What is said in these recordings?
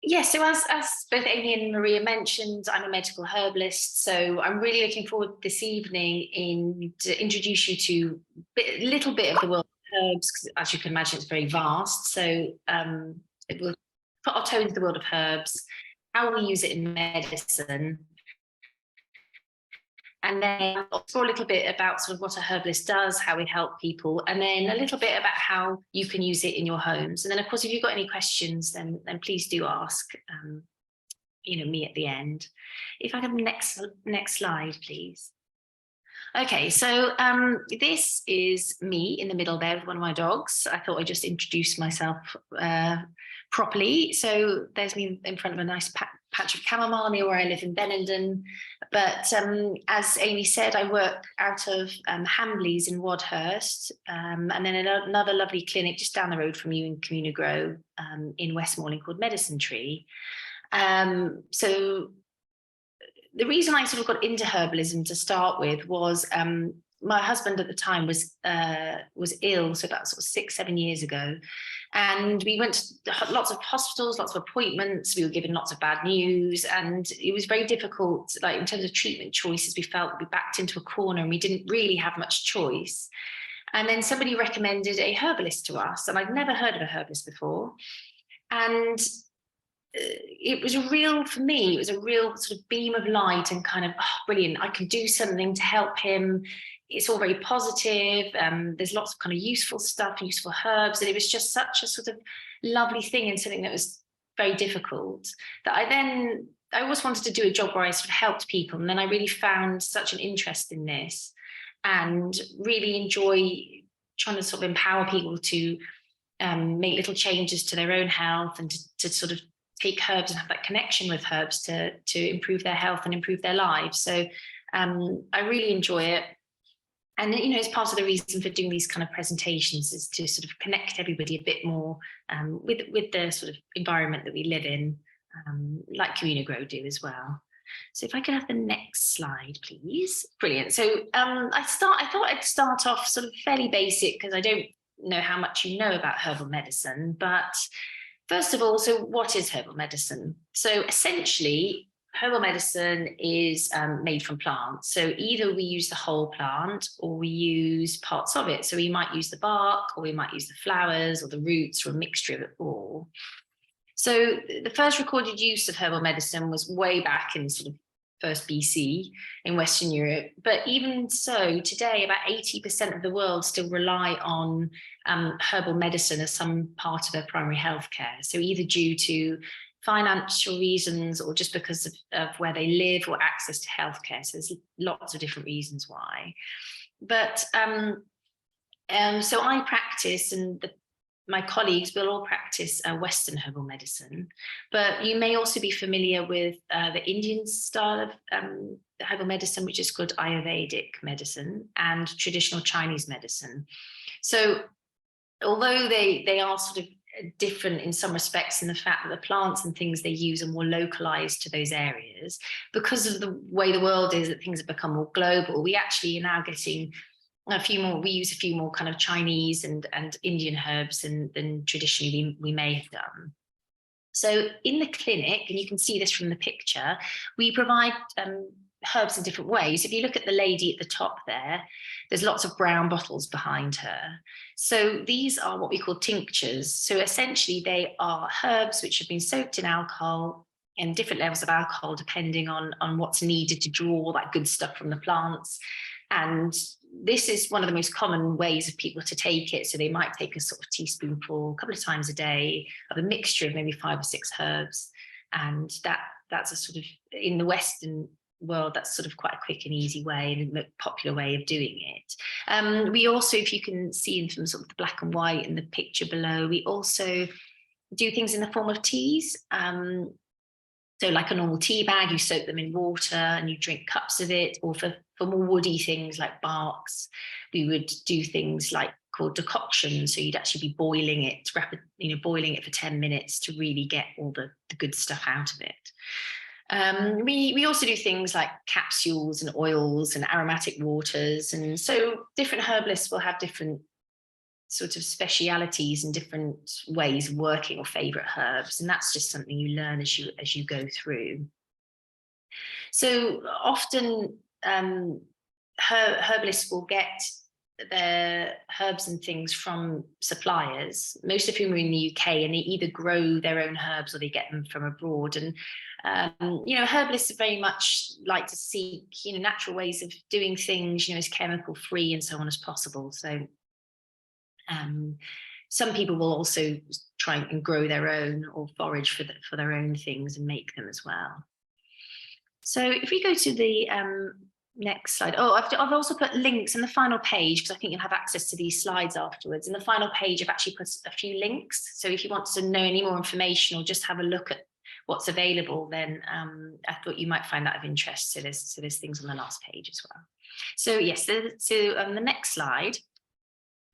Yes, so as both Amy and Maria mentioned, I'm a medical herbalist, so I'm really looking forward this evening to introduce you to a little bit of the world of herbs, because as you can imagine, it's very vast. So it will put our toe into the world of herbs, how we use it in medicine, and then I'll explore a little bit about sort of what a herbalist does, how we help people, and then a little bit about how you can use it in your homes. And then, of course, if you've got any questions, then please do ask, me at the end. If I have next slide, please. Okay, so this is me in the middle there with one of my dogs. I thought I'd just introduce myself properly. So there's me in front of a nice patch of chamomile near where I live in Benenden. But as Amy said, I work out of Hamleys in Wadhurst, and then another lovely clinic just down the road from you in Communigrow in West Malling called Medicine Tree. So the reason I sort of got into herbalism to start with was my husband at the time was ill, so about sort of 6-7 years ago, and we went to lots of hospitals, lots of appointments. We were given lots of bad news, and it was very difficult. Like in terms of treatment choices, we felt we backed into a corner, and we didn't really have much choice. And then somebody recommended a herbalist to us, and I'd never heard of a herbalist before, and it was for me, it was a real sort of beam of light and kind of, oh, brilliant, I can do something to help him. It's all very positive. There's lots of kind of useful stuff, useful herbs. And it was just such a sort of lovely thing, and something that was very difficult, that I always wanted to do a job where I sort of helped people. And then I really found such an interest in this and really enjoy trying to sort of empower people to make little changes to their own health, and to sort of take herbs and have that connection with herbs to improve their health and improve their lives. So I really enjoy it. And, it's part of the reason for doing these kind of presentations is to sort of connect everybody a bit more with the sort of environment that we live in, like Communigrow do as well. So if I could have the next slide, please. Brilliant. So I thought I'd start off sort of fairly basic, because I don't know how much you know about herbal medicine, but first of all, so what is herbal medicine? So essentially, herbal medicine is made from plants. So either we use the whole plant or we use parts of it. So we might use the bark, or we might use the flowers or the roots, or a mixture of it all. So the first recorded use of herbal medicine was way back in sort of first BC in Western Europe. But even so, today, about 80% of the world still rely on herbal medicine as some part of their primary healthcare. So either due to financial reasons, or just because of where they live, or access to healthcare. So there's lots of different reasons why. But so I practice, and my colleagues will all practice Western herbal medicine, but you may also be familiar with the Indian style of herbal medicine, which is called Ayurvedic medicine, and traditional Chinese medicine. So although they are sort of different in some respects, in the fact that the plants and things they use are more localized to those areas, because of the way the world is, that things have become more global, we actually are now getting we use a few more kind of Chinese and Indian herbs than traditionally we may have done. So in the clinic, and you can see this from the picture, we provide herbs in different ways. If you look at the lady at the top there's lots of brown bottles behind her. So these are what we call tinctures. So essentially they are herbs which have been soaked in alcohol, and different levels of alcohol depending on what's needed to draw all that good stuff from the plants. And this is one of the most common ways of people to take it. So they might take a sort of teaspoonful a couple of times a day of a mixture of maybe 5 or 6 herbs. And that's a sort of, in the Western world, that's sort of quite a quick and easy way, and a popular way of doing it. We also, if you can see from sort of the black and white in the picture below, we also do things in the form of teas. So like a normal tea bag, you soak them in water and you drink cups of it. Or for more woody things like barks, we would do things like called decoctions. So you'd actually be boiling it, boiling it for 10 minutes to really get all the good stuff out of it. We also do things like capsules and oils and aromatic waters. And so different herbalists will have different sort of specialities and different ways of working or favorite herbs, and that's just something you learn as you go through. So often herbalists will get their herbs and things from suppliers, most of whom are in the UK, and they either grow their own herbs or they get them from abroad. And herbalists very much like to seek natural ways of doing things, as chemical free and so on as possible. So some people will also try and grow their own or forage for their own things and make them as well. So if we go to the next slide. Oh, I've also put links in the final page, because I think you'll have access to these slides afterwards. In the final page, I've actually put a few links. So if you want to know any more information or just have a look at what's available, then I thought you might find that of interest. So there's things on the last page as well. So yes, so on the next slide,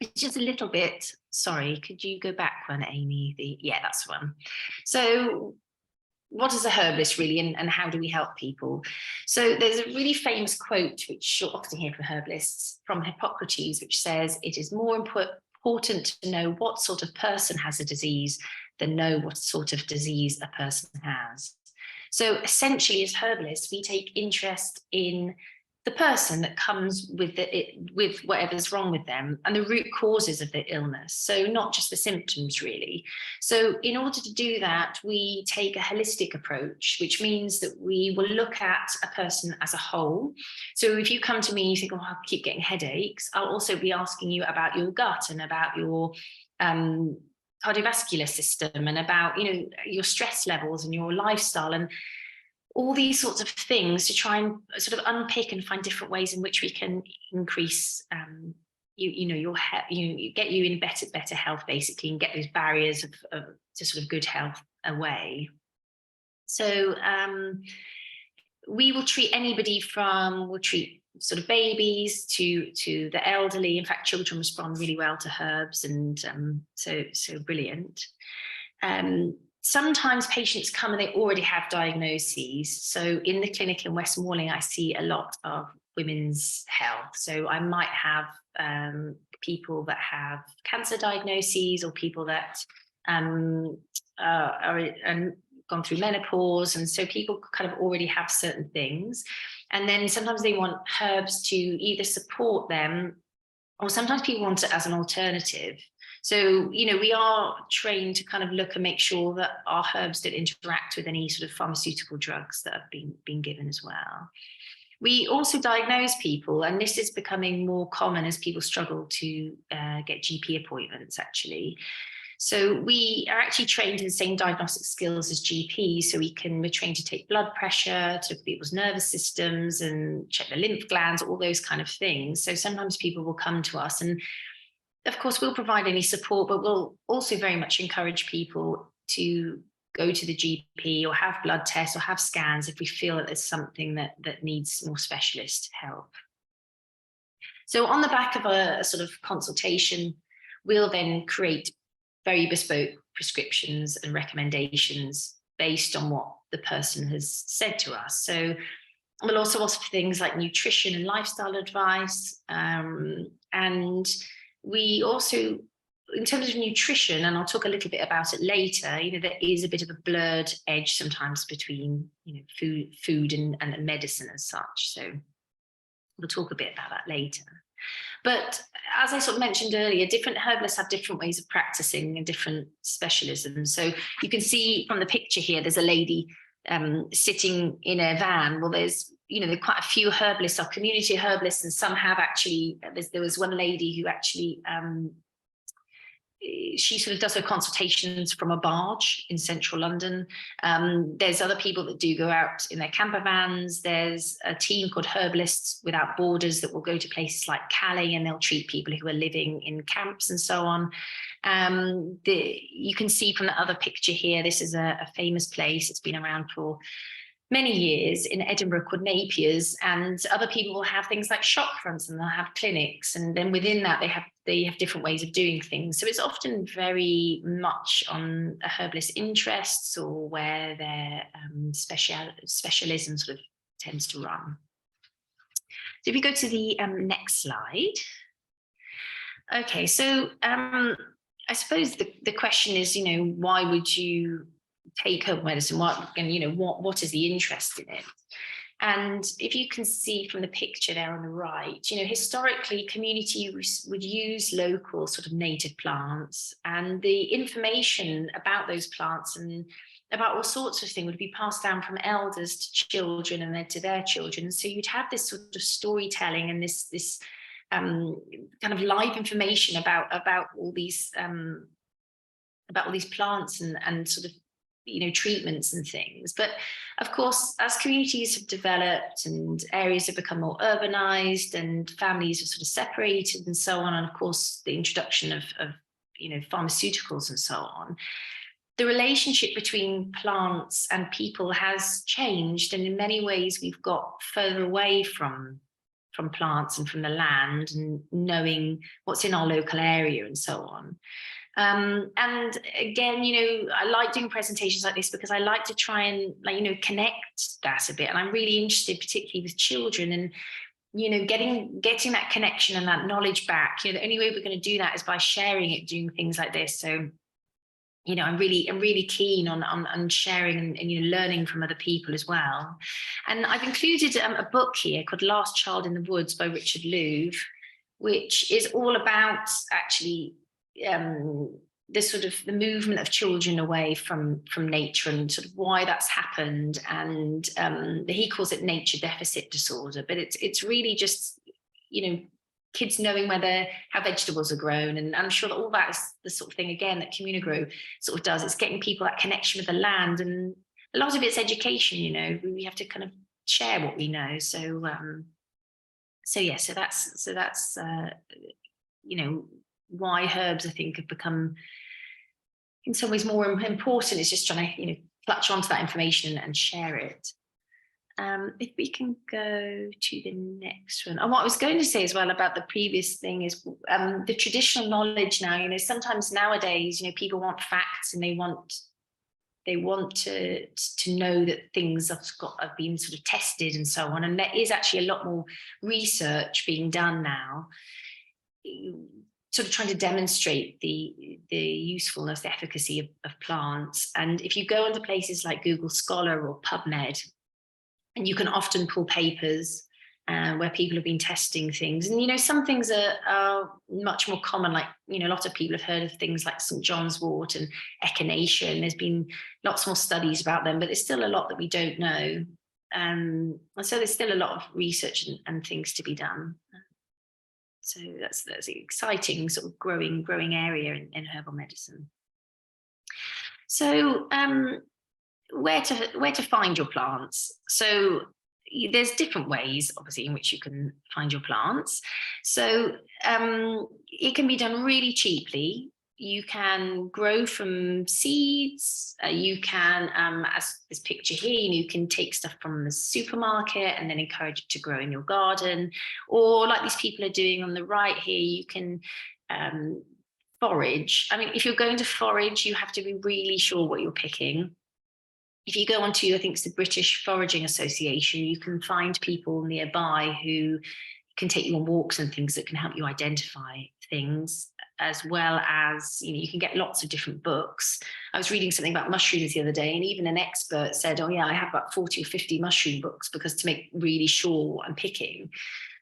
it's just a little bit, sorry, could you go back one, Amy? Yeah, that's one. So what is a herbalist really, and how do we help people? So there's a really famous quote, which you'll often hear from herbalists, from Hippocrates, which says, "It is more important to know what sort of person has a disease than know what sort of disease a person has." So essentially, as herbalists, we take interest in the person that comes with with whatever's wrong with them and the root causes of the illness. So not just the symptoms, really. So in order to do that, we take a holistic approach, which means that we will look at a person as a whole. So if you come to me and you think, "Oh, I keep getting headaches," I'll also be asking you about your gut and about your cardiovascular system and about your stress levels and your lifestyle and all these sorts of things, to try and sort of unpick and find different ways in which we can increase your health, get you in better health, basically, and get those barriers to sort of good health away. So we will treat anybody we'll treat sort of babies to the elderly. In fact, children respond really well to herbs, and so brilliant. Sometimes patients come and they already have diagnoses. So in the clinic in West Malling, I see a lot of women's health. So I might have people that have cancer diagnoses, or people that are gone through menopause. And so people kind of already have certain things. And then sometimes they want herbs to either support them, or sometimes people want it as an alternative. So, we are trained to kind of look and make sure that our herbs don't interact with any sort of pharmaceutical drugs that have been given as well. We also diagnose people, and this is becoming more common as people struggle to get GP appointments, actually. So we are actually trained in the same diagnostic skills as GPs. So we're trained to take blood pressure, to people's nervous systems, and check the lymph glands, all those kind of things. So sometimes people will come to us, and of course, we'll provide any support, but we'll also very much encourage people to go to the GP or have blood tests or have scans if we feel that there's something that needs more specialist help. So on the back of a sort of consultation, we'll then create very bespoke prescriptions and recommendations based on what the person has said to us. So we'll also offer things like nutrition and lifestyle advice, and we also, in terms of nutrition, and I'll talk a little bit about it later, there is a bit of a blurred edge sometimes between, food and medicine as such. So we'll talk a bit about that later. But as I sort of mentioned earlier, different herbalists have different ways of practicing and different specialisms. So you can see from the picture here, there's a lady sitting in a van. Well, there's there are quite a few herbalists, or community herbalists, and some have actually, there was one lady who actually, she sort of does her consultations from a barge in central London. There's other people that do go out in their camper vans. There's a team called Herbalists Without Borders that will go to places like Calais, and they'll treat people who are living in camps and so on. You can see from the other picture here, this is a famous place. It's been around for many years in Edinburgh called Napier's, and other people will have things like shop fronts, and they'll have clinics, and then within that they have different ways of doing things. So it's often very much on a herbalist interests, or where their specialism sort of tends to run. So if you go to the next slide. Okay, so I suppose the question is, why would you take herbal medicine? What is the interest in it? And if you can see from the picture there on the right, historically communities would use local sort of native plants, and the information about those plants and about all sorts of things would be passed down from elders to children and then to their children. So you'd have this sort of storytelling and this kind of live information about all these plants and sort of treatments and things. But of course, as communities have developed and areas have become more urbanized and families are sort of separated and so on, and of course the introduction of pharmaceuticals and so on, the relationship between plants and people has changed, and in many ways we've got further away from plants and from the land and knowing what's in our local area and so on. And again, I like doing presentations like this because I like to try and connect that a bit. And I'm really interested, particularly with children, and getting that connection and that knowledge back. The only way we're going to do that is by sharing it, doing things like this. So I'm really keen on sharing and learning from other people as well. And I've included a book here called Last Child in the Woods by Richard Louv, which is all about actually the movement of children away from nature and sort of why that's happened. And he calls it nature deficit disorder, but it's really just kids knowing how vegetables are grown. And I'm sure that all that is the sort of thing, again, that Communigrow sort of does. It's getting people that connection with the land, and a lot of it's education. We have to kind of share what we know. So that's why herbs, I think, have become in some ways more important. It's just trying to clutch onto that information and share it. If we can go to the next one. And what I was going to say as well about the previous thing is the traditional knowledge now, sometimes nowadays, people want facts and they want to know that things have been sort of tested and so on. And there is actually a lot more research being done now, sort of trying to demonstrate the usefulness, the efficacy of plants. And if you go onto places like Google Scholar or PubMed, and you can often pull papers where people have been testing things. And, some things are much more common, like, a lot of people have heard of things like St. John's wort and echinacea. There's been lots more studies about them, but there's still a lot that we don't know. And so there's still a lot of research and things to be done. So that's an exciting sort of growing area in herbal medicine. So where to find your plants? So there's different ways, obviously, in which you can find your plants. So it can be done really cheaply. You can grow from seeds. You can, as this picture here, you can take stuff from the supermarket and then encourage it to grow in your garden. Or like these people are doing on the right here, you can forage. I mean, if you're going to forage, you have to be really sure what you're picking. If you go onto, I think it's the British Foraging Association, you can find people nearby who can take you on walks and things that can help you identify things, as well as, you can get lots of different books. I was reading something about mushrooms the other day, and even an expert said, oh yeah, I have about 40 or 50 mushroom books because to make really sure what I'm picking.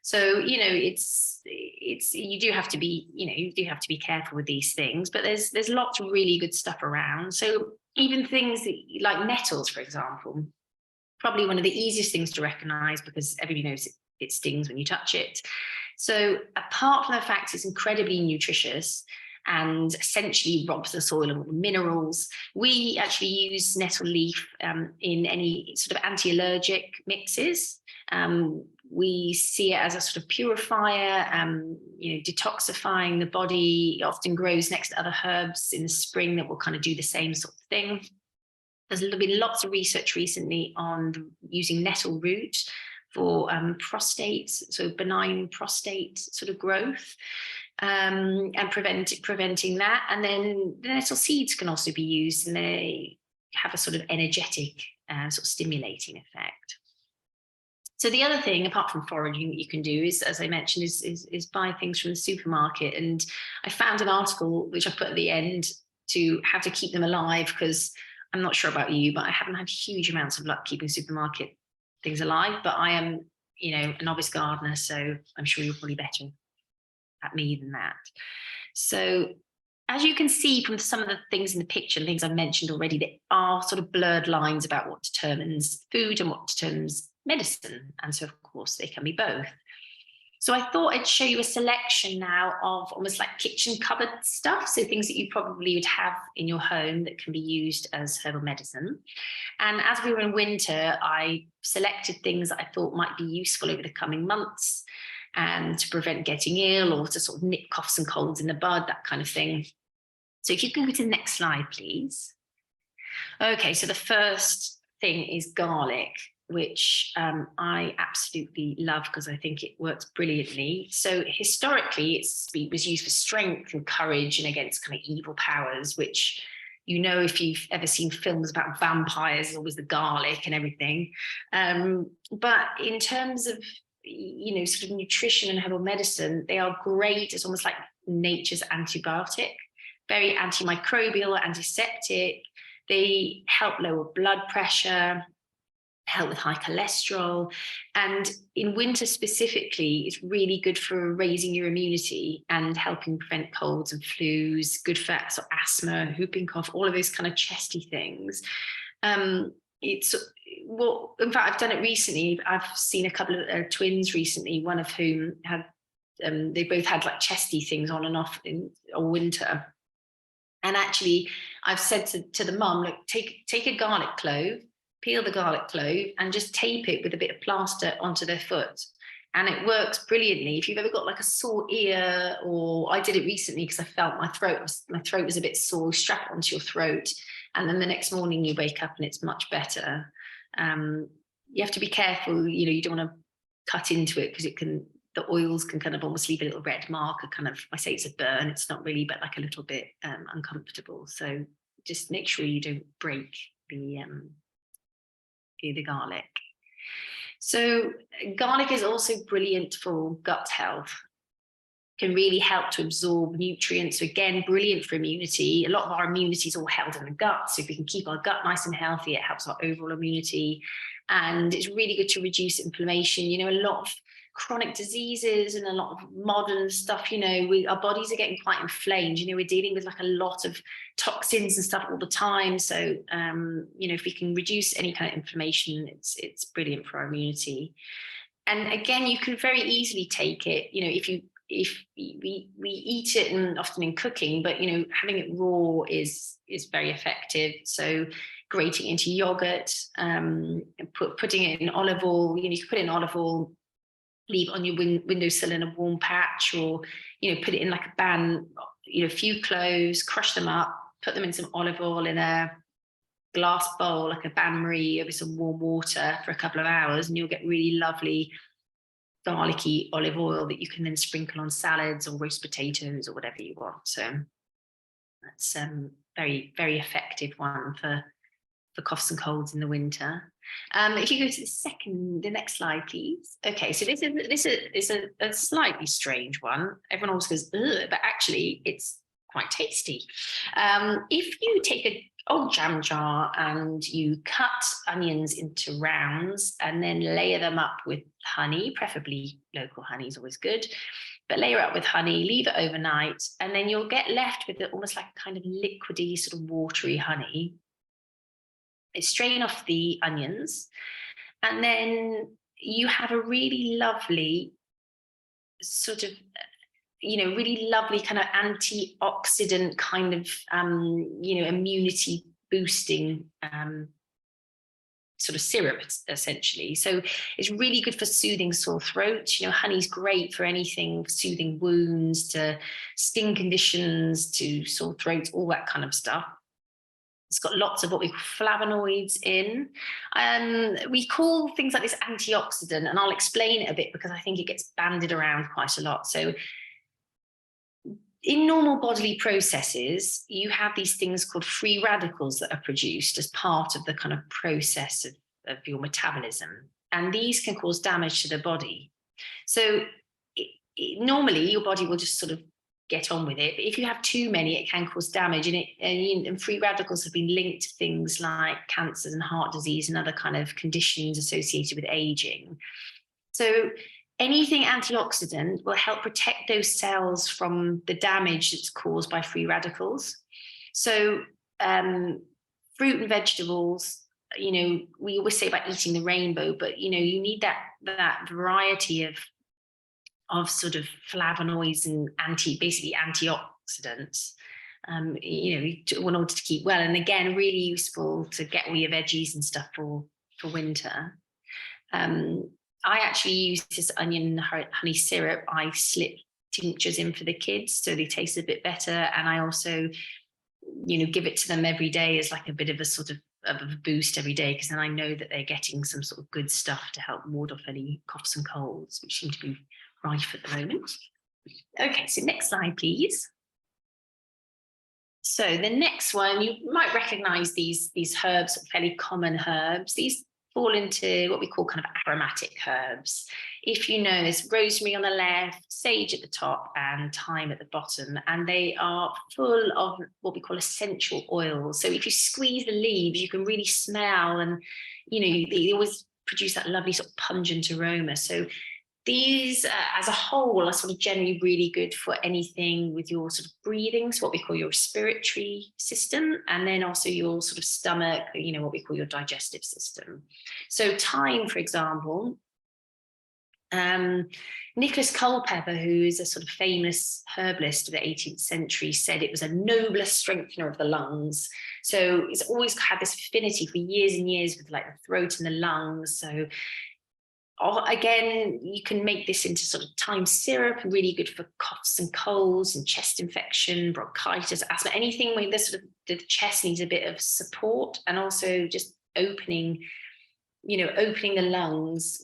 So, it's you do have to be careful with these things, but there's lots of really good stuff around. So even things like nettles, for example, probably one of the easiest things to recognize because everybody knows it stings when you touch it. So apart from the fact it's incredibly nutritious and essentially robs the soil of all the minerals, we actually use nettle leaf in any sort of anti-allergic mixes. We see it as a sort of purifier, detoxifying the body. It often grows next to other herbs in the spring that will kind of do the same sort of thing. There's been lots of research recently on using nettle root for prostate, so benign prostate sort of growth, and preventing that. And then the nettle seeds can also be used, and they have a sort of energetic, sort of stimulating effect. So the other thing, apart from foraging, that you can do is, as I mentioned, is buy things from the supermarket. And I found an article which I put at the end to how to keep them alive, because I'm not sure about you, but I haven't had huge amounts of luck keeping supermarket things alive. But I am, a novice gardener, so I'm sure you're probably better at me than that. So as you can see from some of the things in the picture and things I've mentioned already, there are sort of blurred lines about what determines food and what determines medicine. And so, of course, they can be both. So I thought I'd show you a selection now of almost like kitchen cupboard stuff. So things that you probably would have in your home that can be used as herbal medicine. And as we were in winter, I selected things that I thought might be useful over the coming months and to prevent getting ill or to sort of nip coughs and colds in the bud, that kind of thing. So if you can go to the next slide, please. Okay, so the first thing is garlic, which I absolutely love because I think it works brilliantly. So historically, it was used for strength and courage and against kind of evil powers, which, if you've ever seen films about vampires, it's always the garlic and everything. But in terms of, sort of nutrition and herbal medicine, they are great. It's almost like nature's antibiotic, very antimicrobial, antiseptic. They help lower blood pressure, help with high cholesterol. And in winter specifically, it's really good for raising your immunity and helping prevent colds and flus, good for asthma, whooping cough, all of those kind of chesty things. In fact, I've done it recently. I've seen a couple of twins recently, one of whom had, they both had like chesty things on and off in winter. And actually, I've said to the mum, look, take a garlic clove, peel the garlic clove and just tape it with a bit of plaster onto their foot. And it works brilliantly. If you've ever got like a sore ear, or I did it recently because I felt my throat was a bit sore, strap it onto your throat. And then the next morning you wake up and it's much better. You have to be careful, you don't want to cut into it because the oils can kind of almost leave a little red mark, I say it's a burn, it's not really, but like a little bit uncomfortable. So just make sure you don't break the garlic. So garlic is also brilliant for gut health. Can really help to absorb nutrients. So again, brilliant for immunity. A lot of our immunity is all held in the gut. So if we can keep our gut nice and healthy, it helps our overall immunity. And it's really good to reduce inflammation. A lot of chronic diseases and a lot of modern stuff, our bodies are getting quite inflamed. We're dealing with like a lot of toxins and stuff all the time. So, if we can reduce any kind of inflammation, it's brilliant for our immunity. And again, you can very easily take it, if we eat it, and often in cooking, but having it raw is very effective. So grating into yogurt, putting it in olive oil. You can put it in olive oil, leave on your windowsill in a warm patch, or put it in like a pan. A few cloves, crush them up, put them in some olive oil in a glass bowl, like a bain-marie, with some warm water for a couple of hours, and you'll get really lovely garlicky olive oil that you can then sprinkle on salads or roast potatoes or whatever you want. So that's very, very effective one for coughs and colds in the winter. If you go to the next slide, please. Okay, so this is a slightly strange one. Everyone always goes, ugh, but actually it's quite tasty. If you take a old jam jar and you cut onions into rounds and then layer them up with honey, preferably local honey is always good, but layer up with honey, leave it overnight, and then you'll get left with almost like a kind of liquidy, sort of watery honey. Strain off the onions, and then you have a really lovely sort of, really lovely kind of antioxidant kind of, immunity boosting sort of syrup, essentially. So it's really good for soothing sore throat. Honey's great for anything, soothing wounds, to skin conditions, to sore throats, all that kind of stuff. It's got lots of what we call flavonoids in. We call things like this antioxidant, and I'll explain it a bit because I think it gets bandied around quite a lot. So in normal bodily processes, you have these things called free radicals that are produced as part of the kind of process of your metabolism. and these can cause damage to the body. So normally your body will just sort of get on with it, but if you have too many, it can cause damage. And free radicals have been linked to things like cancers and heart disease and other kind of conditions associated with aging. So anything antioxidant will help protect those cells from the damage that's caused by free radicals. So fruit and vegetables, we always say about eating the rainbow, but you need that variety of sort of flavonoids and basically antioxidants, in order to keep well. And again, really useful to get all your veggies and stuff for winter. I actually use this onion honey syrup. I slip tinctures in for the kids so they taste a bit better. And I also, give it to them every day as like a bit of a sort of a boost every day, because then I know that they're getting some sort of good stuff to help ward off any coughs and colds, which seem to be rife at the moment. Okay, so next slide, please. So the next one, you might recognize these herbs, fairly common herbs. These fall into what we call kind of aromatic herbs. If you know, there's rosemary on the left, sage at the top, and thyme at the bottom, and they are full of what we call essential oils. So if you squeeze the leaves, you can really smell, and they always produce that lovely sort of pungent aroma. So these, as a whole, are sort of generally really good for anything with your sort of breathing, so what we call your respiratory system, and then also your sort of stomach, what we call your digestive system. So thyme, for example, Nicholas Culpeper, who is a sort of famous herbalist of the 18th century, said it was a noblest strengthener of the lungs. So it's always had this affinity for years and years with like the throat and the lungs. So again, you can make this into sort of thyme syrup, really good for coughs and colds and chest infection, bronchitis, asthma, anything where the chest needs a bit of support, and also just opening the lungs.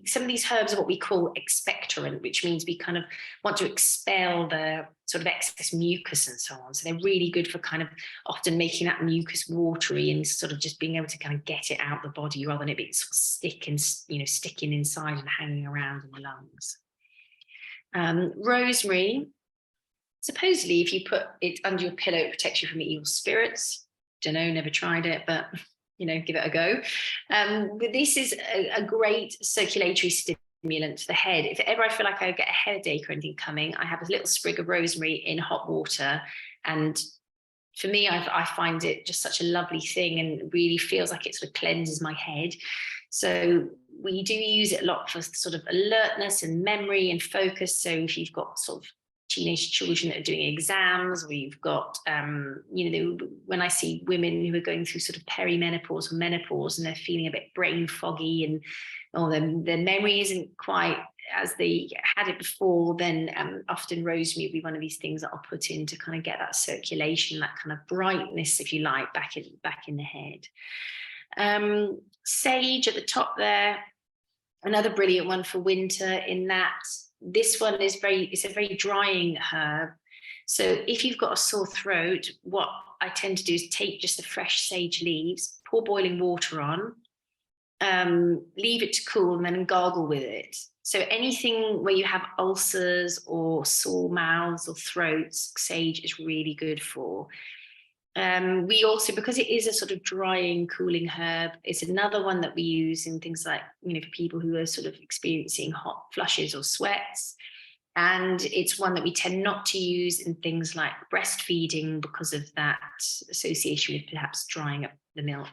Some of these herbs are what we call expectorant, which means we kind of want to expel the sort of excess mucus and so on. So they're really good for kind of often making that mucus watery and sort of just being able to kind of get it out the body rather than it being sort of sticking inside and hanging around in the lungs. Rosemary, supposedly if you put it under your pillow, it protects you from evil spirits. Don't know, never tried it, but give it a go. But this is a great circulatory stimulant to the head. If ever I feel like I get a headache or anything coming, I have a little sprig of rosemary in hot water. And for me, I find it just such a lovely thing, and really feels like it sort of cleanses my head. So we do use it a lot for sort of alertness and memory and focus. So if you've got sort of teenage children that are doing exams, we've got, when I see women who are going through sort of perimenopause or menopause and they're feeling a bit brain foggy and their memory isn't quite as they had it before, then often rosemary will be one of these things that I'll put in to kind of get that circulation, that kind of brightness, if you like, back in the head. Sage at the top there, another brilliant one for winter, in that this one is it's a very drying herb. So if you've got a sore throat, what I tend to do is take just the fresh sage leaves, pour boiling water on, leave it to cool, and then gargle with it. So anything where you have ulcers or sore mouths or throats, sage is really good for. We also, because it is a sort of drying, cooling herb, it's another one that we use in things like, for people who are sort of experiencing hot flushes or sweats. And it's one that we tend not to use in things like breastfeeding because of that association with perhaps drying up the milk.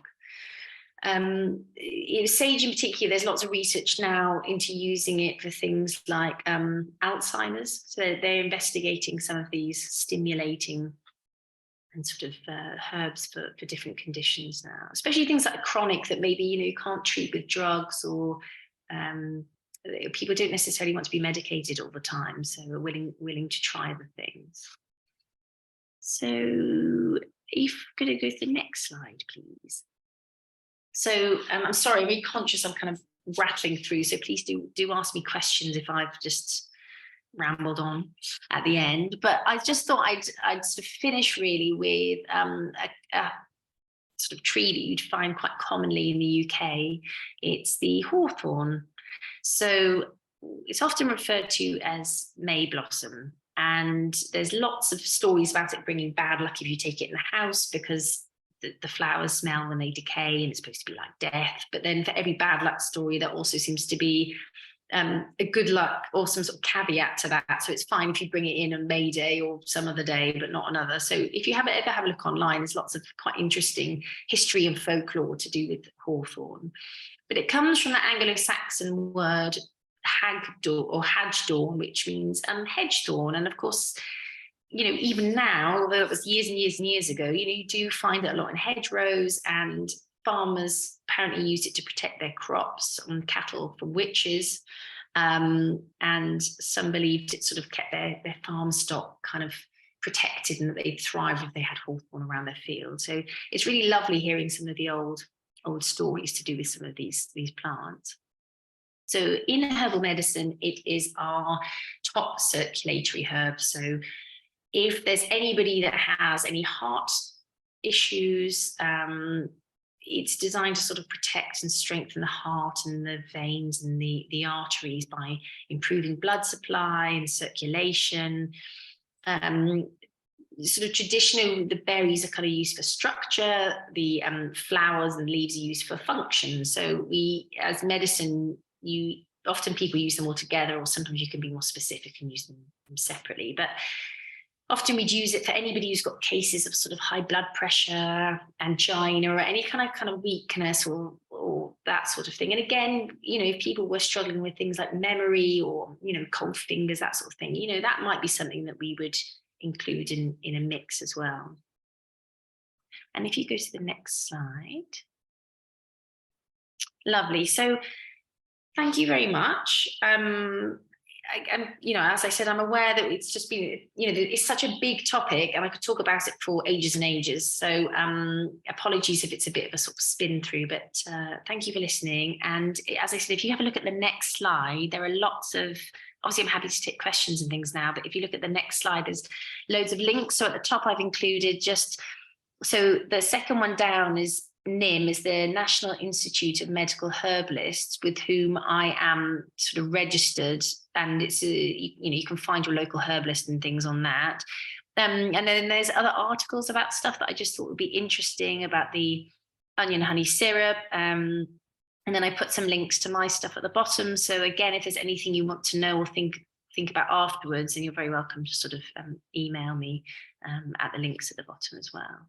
Sage in particular, there's lots of research now into using it for things like Alzheimer's. So they're investigating some of these stimulating and sort of herbs for different conditions now, especially things like chronic that maybe you can't treat with drugs, or people don't necessarily want to be medicated all the time, so we're willing to try other things. So if you're going to go to the next slide, please. So I'm sorry, I'm really conscious I'm kind of rattling through, so please do ask me questions if I've just rambled on at the end. But I just thought I'd sort of finish really with sort of tree that you'd find quite commonly in the UK. It's the hawthorn. So it's often referred to as May blossom. And there's lots of stories about it bringing bad luck if you take it in the house, because the flowers smell when they decay and it's supposed to be like death. But then for every bad luck story, there also seems to be a good luck or some sort of caveat to that. So it's fine if you bring it in on May Day or some other day, but not another. So if you ever have a look online, there's lots of quite interesting history and folklore to do with hawthorn. But it comes from the Anglo-Saxon word hagdaw or hagdaw, which means hedge thorn. And of course, even now, although it was years and years and years ago, you do find it a lot in hedgerows, and farmers apparently used it to protect their crops and cattle from witches. And some believed it sort of kept their farm stock kind of protected, and that they'd thrive if they had hawthorn around their field. So it's really lovely hearing some of the old stories to do with some of these plants. So in herbal medicine, it is our top circulatory herb. So if there's anybody that has any heart issues, it's designed to sort of protect and strengthen the heart and the veins and the arteries by improving blood supply and circulation. Sort of traditionally, the berries are kind of used for structure, the flowers and leaves are used for function. So we, as medicine, often people use them all together, or sometimes you can be more specific and use them separately. But often we'd use it for anybody who's got cases of sort of high blood pressure, angina, or any kind of weakness or that sort of thing. And again, if people were struggling with things like memory or, cold fingers, that sort of thing, that might be something that we would include in a mix as well. And if you go to the next slide. Lovely. So thank you very much. As I said, I'm aware that it's just been, it's such a big topic and I could talk about it for ages and ages. So apologies if it's a bit of a sort of spin through, but thank you for listening. And as I said, if you have a look at the next slide, there are lots of, obviously I'm happy to take questions and things now, but if you look at the next slide, there's loads of links. So at the top, I've included so the second one down is NIM, is the National Institute of Medical Herbalists, with whom I am sort of registered, and it's you can find your local herbalist and things on that. And then there's other articles about stuff that I just thought would be interesting about the onion honey syrup. And then I put some links to my stuff at the bottom. So again, if there's anything you want to know or think about afterwards, then you're very welcome to sort of email me at the links at the bottom as well.